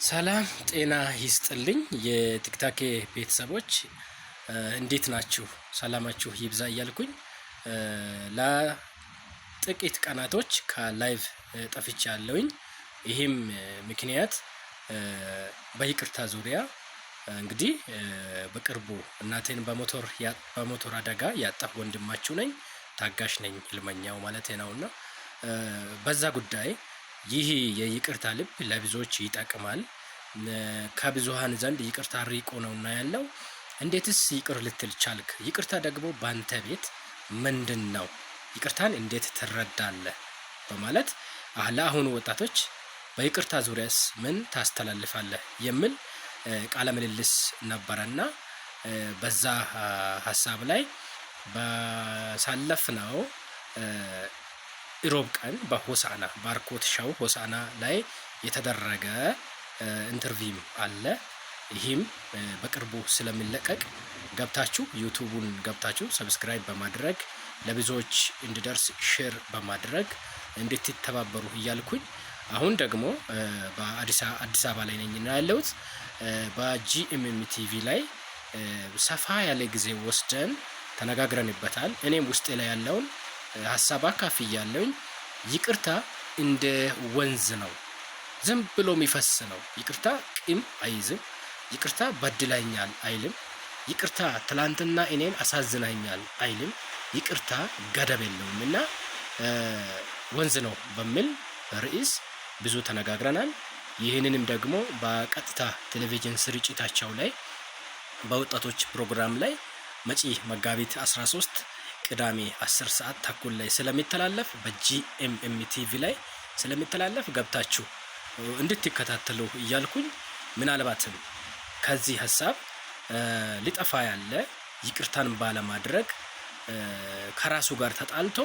ሰላም ጤና ይስጥልኝ የቲክታክ ቤተሰቦች እንዴት ናችሁ? ሰላማችሁ ይብዛ እያልኩኝ ለጥቂት ቀናቶች ከላይቭ ጠፍቻለሁኝ። ይህም ምክንያት በይቅርታ ዙሪያ እንግዲህ በቅርቡ እናቴን በሞቶር አደጋ ያጣሁ ወንድማችሁ ነኝ። ታጋሽ ነኝ ህልመኛው ማለት ነውና በዛ ጉዳይ ይህ የይቅርታ ልብ ለብዙዎች ይጠቅማል። ከብዙሃን ዘንድ ይቅርታ ርቆ ነውና ያለው። እንዴትስ ይቅር ልትል ቻልክ? ይቅርታ ደግሞ ባንተ ቤት ምንድነው? ይቅርታን እንዴት ትረዳለህ? በማለት ለአሁኑ ወጣቶች በይቅርታ ዙሪያስ ምን ታስተላልፋለህ የሚል ቃለ ምልልስ ነበረና በዛ ሐሳብ ላይ ባሳለፍነው ኢሮብ ቀን በሆሳና ባርኮት ሻው ሆሳና ላይ የተደረገ ኢንተርቪው አለ። ይህም በቅርቡ ስለሚለቀቅ ገብታችሁ ዩቲዩቡን ገብታችሁ ሰብስክራይብ በማድረግ ለብዙዎች እንዲደርስ ሼር በማድረግ እንድትተባበሩ እያልኩኝ አሁን ደግሞ በአዲስ አበባ ላይ ነኝ እና ያለሁት በጂኤምኤም ቲቪ ላይ ሰፋ ያለ ጊዜ ወስደን ተነጋግረንበታል። እኔም ውስጤ ላይ ያለውን ሐሳብ አካፍያለሁኝ። ይቅርታ እንደ ወንዝ ነው፣ ዝም ብሎ የሚፈስ ነው። ይቅርታ ቂም አይዝም። ይቅርታ በድላኛል አይልም። ይቅርታ ትላንትና እኔን አሳዝናኛል አይልም። ይቅርታ ገደብ የለውም እና ወንዝ ነው በሚል ርዕስ ብዙ ተነጋግረናል። ይህንንም ደግሞ በቀጥታ ቴሌቪዥን ስርጭታቸው ላይ በወጣቶች ፕሮግራም ላይ መጪ መጋቢት 13 ቅዳሜ 10 ሰዓት ተኩል ላይ ስለሚተላለፍ በጂኤምኤም ቲቪ ላይ ስለሚተላለፍ ገብታችሁ እንድትከታተሉ እያልኩኝ ምናልባትም ከዚህ ሐሳብ ሊጠፋ ያለ ይቅርታን ባለማድረግ ከራሱ ጋር ተጣልቶ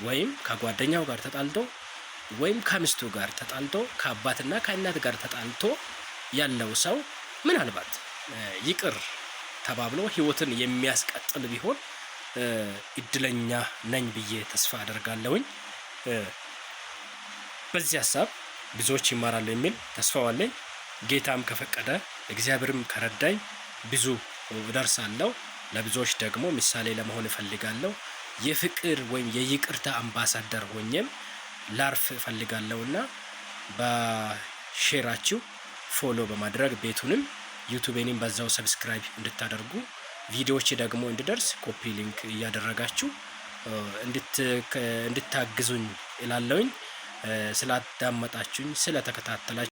ወይም ከጓደኛው ጋር ተጣልቶ ወይም ከሚስቱ ጋር ተጣልቶ ከአባትና ከእናት ጋር ተጣልቶ ያለው ሰው ምናልባት ይቅር ተባብሎ ህይወትን የሚያስቀጥል ቢሆን እድለኛ ነኝ ብዬ ተስፋ አደርጋለሁኝ። በዚህ ሐሳብ ብዙዎች ይማራሉ የሚል ተስፋው አለኝ። ጌታም ከፈቀደ እግዚአብሔርም ከረዳኝ ብዙ እደርሳለሁ። ለብዙዎች ደግሞ ምሳሌ ለመሆን እፈልጋለሁ። የፍቅር ወይም የይቅርታ አምባሳደር ሆኜም ላርፍ እፈልጋለሁና በሼራችሁ ፎሎ በማድረግ ቤቱንም ዩቲዩብንም በዛው ሰብስክራይብ እንድታደርጉ ቪዲዮዎች ደግሞ እንዲደርስ ኮፒ ሊንክ እያደረጋችሁ እንድታግዙኝ እላለሁኝ። ስላዳመጣችሁኝ ስለተከታተላችሁ